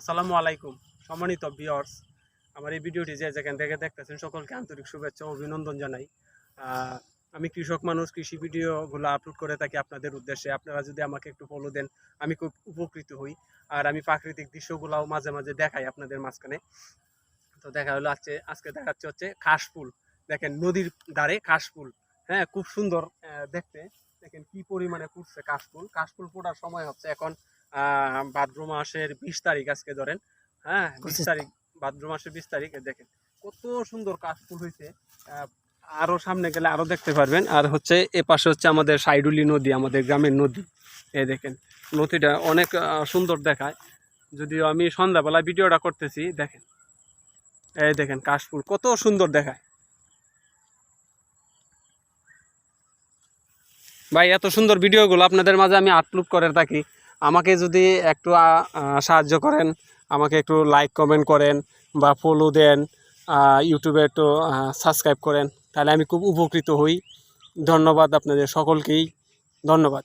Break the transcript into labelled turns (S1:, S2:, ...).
S1: আসসালামু আলাইকুম সম্মানিত ভিউয়ার্স, আমার এই ভিডিওটি যে যেখান থেকে দেখতেছেন সকলকে আন্তরিক শুভেচ্ছা ও অভিনন্দন জানাই। আমি কৃষক মানুষ, কৃষি ভিডিওগুলো আপলোড করে থাকি আপনাদের উদ্দেশ্যে। আপনারা যদি আমাকে একটু ফলো দেন আমি খুব উপকৃত হই। আর আমি প্রাকৃতিক দৃশ্যগুলোও মাঝে মাঝে দেখাই আপনাদের মাঝখানে। তো দেখা হলো আজকে দেখাচ্ছে হচ্ছে কাশফুল। দেখেন নদীর ধারে কাশফুল, হ্যাঁ খুব সুন্দর দেখতে। দেখেন কি পরিমাণে ফুটছে কাশফুল। কাশফুল ফোটার সময় হচ্ছে এখন ভাদ্র মাসের 20 তারিখ, আজকে ধরেন, হ্যাঁ 20 তারিখ, ভাদ্র মাসের 20 তারিখ। দেখেন কত সুন্দর কাশফুল হয়েছে। আরো সামনে গেলে আরো দেখতে পারবেন। আর হচ্ছে এ পাশে হচ্ছে আমাদের সাইডুলি নদী, আমাদের গ্রামের নদী। এই দেখেন নদীটা অনেক সুন্দর দেখায়, যদিও আমি সন্ধ্যাবেলা ভিডিওটা করতেছি। দেখেন এই দেখেন কাশফুল কত সুন্দর দেখায়। ভাই এত সুন্দর ভিডিওগুলো আপনাদের মাঝে আমি আপলোড করে থাকি। আমাকে যদি একটু সাহায্য করেন, আমাকে একটু লাইক কমেন্ট করেন বা ফলো দেন, ইউটিউবে একটু সাবস্ক্রাইব করেন, তাহলে আমি খুব উপকৃত হই। ধন্যবাদ আপনাদের সকলকেই, ধন্যবাদ।